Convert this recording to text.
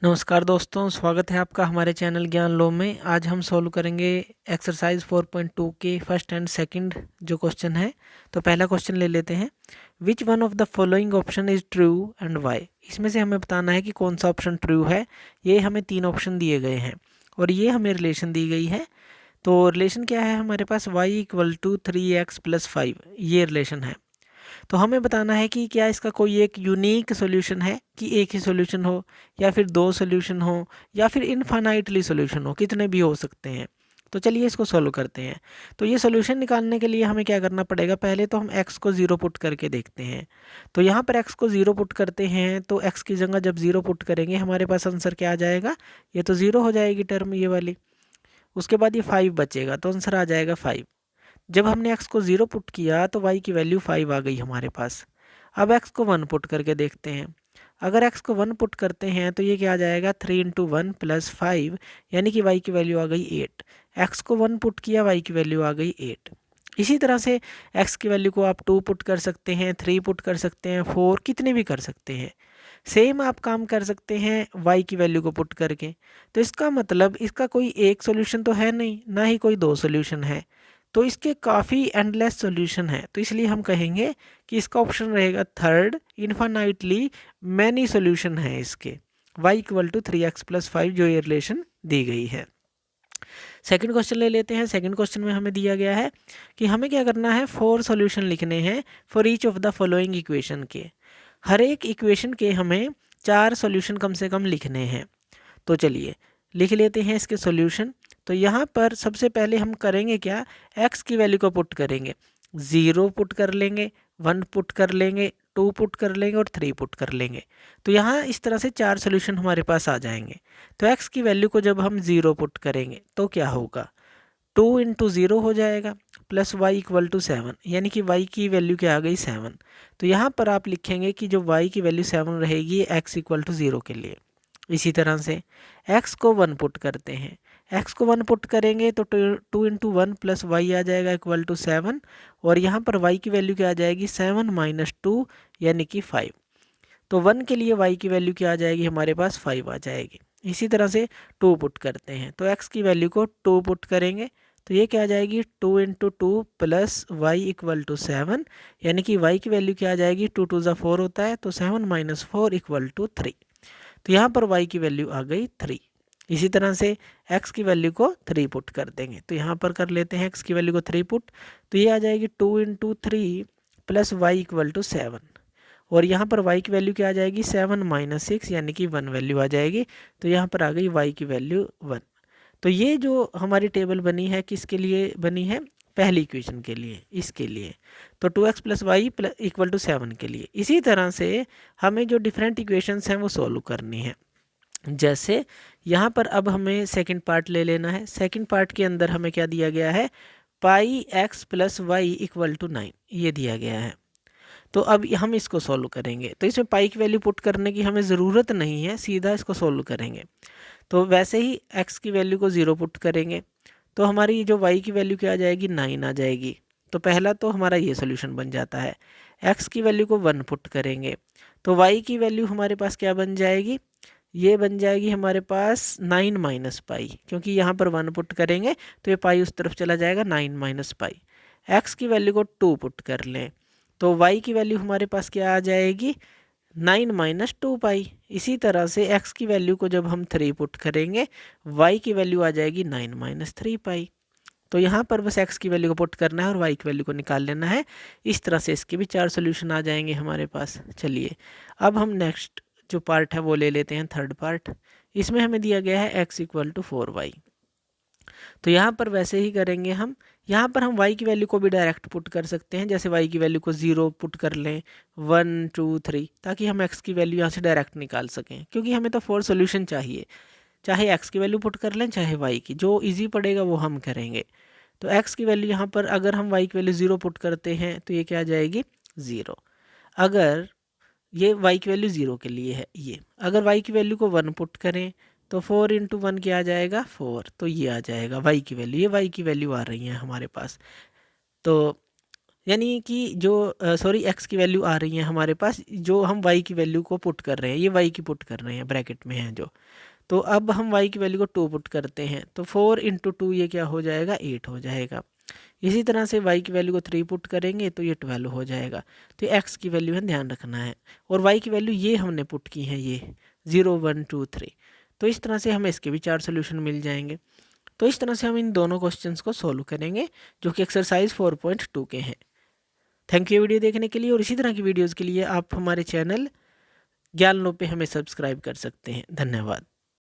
नमस्कार दोस्तों, स्वागत है आपका हमारे चैनल ज्ञान लो में। आज हम सॉल्व करेंगे एक्सरसाइज 4.2 के फर्स्ट एंड सेकंड जो क्वेश्चन है। तो पहला क्वेश्चन ले लेते हैं। Which one of the following option is true and why. इसमें से हमें बताना है कि कौन सा ऑप्शन ट्रू है। ये हमें 3 ऑप्शन दिए गए हैं और ये हमें रिलेशन दी गई है। तो रिलेशन क्या है हमारे पास, y = 3x + 5, ये रिलेशन है। तो हमें बताना है कि क्या इसका कोई एक यूनिक सॉल्यूशन है कि एक ही सॉल्यूशन हो, या फिर 2 सॉल्यूशन हो, या फिर इनफाइनाइटली सॉल्यूशन हो, कितने भी हो सकते हैं। तो चलिए इसको सॉल्व करते हैं। तो ये सॉल्यूशन निकालने के लिए हमें क्या करना पड़ेगा, पहले तो हम x को 0 पुट करके देखते हैं। तो यहाँ पर x को 0 पुट करते हैं, तो x की जगह जब 0 पुट करेंगे हमारे पास आंसर क्या आ जाएगा, ये तो 0 हो जाएगी टर्म ये वाली। उसके बाद ये 5 बचेगा, तो आंसर आ जाएगा 5। जब हमने x को 0 पुट किया तो y की वैल्यू 5 आ गई हमारे पास। अब x को 1 पुट करके देखते हैं। अगर x को 1 पुट करते हैं तो ये क्या आ जाएगा, 3 × 1 + 5, यानी कि y की वैल्यू आ गई 8। x को 1 पुट किया, y की वैल्यू आ गई 8। इसी तरह से x की वैल्यू को आप 2 पुट कर सकते हैं, 3 पुट कर सकते हैं, 4, कितने भी कर सकते हैं। सेम आप काम कर सकते हैं y की वैल्यू को पुट करके। तो इसका मतलब इसका कोई एक सॉल्यूशन तो है नहीं, ना ही कोई 2 सॉल्यूशन है, तो इसके काफ़ी एंडलेस सॉल्यूशन है। तो इसलिए हम कहेंगे कि इसका ऑप्शन रहेगा थर्ड, इन्फानाइटली मैनी सॉल्यूशन है इसके। y = 3x + 5 जो ये रिलेशन दी गई है। सेकंड क्वेश्चन ले लेते हैं। सेकंड क्वेश्चन में हमें दिया गया है कि हमें क्या करना है, 4 सॉल्यूशन लिखने हैं for each of the following equation के। हर एक इक्वेशन के हमें 4 सॉल्यूशन कम से कम लिखने हैं। तो चलिए लिख लेते हैं इसके सॉल्यूशन। तो यहाँ पर सबसे पहले हम करेंगे क्या, x की वैल्यू को पुट करेंगे। 0 पुट कर लेंगे, 1 पुट कर लेंगे, 2 पुट कर लेंगे और 3 पुट कर लेंगे। तो यहाँ इस तरह से 4 सॉल्यूशन हमारे पास आ जाएंगे। तो x की वैल्यू को जब हम 0 पुट करेंगे तो क्या होगा, 2 × 0 हो जाएगा प्लस y = 7, यानी कि y की वैल्यू क्या आ गई, 7। तो यहाँ पर आप लिखेंगे कि जो y की वैल्यू 7 रहेगी x = 0 के लिए। इसी तरह से x को 1 पुट करते हैं। x को 1 पुट करेंगे तो 2 × 1 + y आ जाएगा = 7, और यहाँ पर y की वैल्यू क्या आ जाएगी, 7 - 2 यानी कि 5। तो 1 के लिए y की वैल्यू क्या आ जाएगी, हमारे पास 5 आ जाएगी। इसी तरह से 2 पुट करते हैं, तो x की वैल्यू को 2 पुट करेंगे तो ये क्या आ जाएगी, 2 × 2 + y = 7, यानी कि y की वैल्यू क्या आ जाएगी, 2 × 2 = 4 होता है, तो 7 - 4 = 3। तो यहाँ पर y की वैल्यू आ गई 3। इसी तरह से x की वैल्यू को 3 पुट कर देंगे। तो यहाँ पर कर लेते हैं x की वैल्यू को 3 पुट, तो ये आ जाएगी 2 × 3 + y = 7, और यहाँ पर y की वैल्यू क्या आ जाएगी, 7 - 6 यानी कि 1 वैल्यू आ जाएगी। तो यहाँ पर आ गई y की वैल्यू 1। तो ये जो हमारी टेबल बनी है किसके लिए बनी है, पहली इक्वेशन के लिए, इसके लिए। तो 2x + y = 7 के लिए। इसी तरह से हमें जो डिफरेंट इक्वेशंस हैं वो सॉल्व करनी है। जैसे यहाँ पर अब हमें सेकंड पार्ट ले लेना है। सेकंड पार्ट के अंदर हमें क्या दिया गया है, πx + y = 9 ये दिया गया है। तो अब हम इसको सॉल्व करेंगे। तो इसमें पाई की वैल्यू पुट करने की हमें ज़रूरत नहीं है, सीधा इसको सॉल्व करेंगे। तो वैसे ही x की वैल्यू को 0 पुट करेंगे तो हमारी जो y की वैल्यू क्या आ जाएगी, 9 आ जाएगी। तो पहला तो हमारा ये सोल्यूशन बन जाता है। x की वैल्यू को 1 पुट करेंगे तो y की वैल्यू हमारे पास क्या बन जाएगी, ये बन जाएगी हमारे पास 9 - पाई, क्योंकि यहाँ पर 1 पुट करेंगे तो ये पाई उस तरफ चला जाएगा, 9 - पाई। x की वैल्यू को 2 पुट कर लें तो y की वैल्यू हमारे पास क्या आ जाएगी, 9 - 2 पाई। इसी तरह से x की वैल्यू को जब हम 3 पुट करेंगे y की वैल्यू आ जाएगी 9 - 3 पाई। तो यहाँ पर बस x की वैल्यू को पुट करना है और y की वैल्यू को निकाल लेना है। इस तरह से इसके भी 4 सोल्यूशन आ जाएंगे हमारे पास। चलिए अब हम नेक्स्ट जो पार्ट है वो ले लेते हैं, थर्ड पार्ट। इसमें हमें दिया गया है x = 4y। तो यहाँ पर वैसे ही करेंगे हम। यहाँ पर हम y की वैल्यू को भी डायरेक्ट पुट कर सकते हैं, जैसे y की वैल्यू को 0 पुट कर लें, 1 2 3, ताकि हम x की वैल्यू यहाँ से डायरेक्ट निकाल सकें, क्योंकि हमें तो 4 सोल्यूशन चाहिए। चाहे x की वैल्यू पुट कर लें चाहे y की, जो ईजी पड़ेगा वो हम करेंगे। तो x की वैल्यू यहाँ पर अगर हम y की वैल्यू 0 पुट करते हैं तो ये क्या आ जाएगी, 0। अगर ये y की वैल्यू 0 के लिए है, ये अगर y की वैल्यू को 1 पुट करें तो 4 × 1 क्या आ जाएगा, 4। तो ये आ जाएगा y की वैल्यू, ये y की वैल्यू आ रही है हमारे पास। तो यानी कि जो सॉरी एक्स की वैल्यू आ रही है हमारे पास, जो हम वाई की वैल्यू को पुट कर रहे हैं, ये वाई की पुट कर रहे हैं, ब्रैकेट में है जो। तो अब हम वाई की वैल्यू को 2 पुट करते हैं, तो 4 इंटू 2 ये क्या हो जाएगा, 8 हो जाएगा। इसी तरह से वाई की वैल्यू को 3 पुट करेंगे तो ये 12 हो जाएगा। तो एक्स की वैल्यू है, ध्यान रखना है। और वाई की वैल्यू ये हमने पुट की है, ये 0 1 2 3। तो इस तरह से हमें इसके भी 4 सोल्यूशन मिल जाएंगे। तो इस तरह से हम इन दोनों क्वेश्चंस को सोल्व करेंगे जो कि एक्सरसाइज 4.2 के हैं। थैंक यू वीडियो देखने के लिए, और इसी तरह की वीडियोज़ के लिए आप हमारे चैनल ज्ञान लो पे हमें सब्सक्राइब कर सकते हैं। धन्यवाद।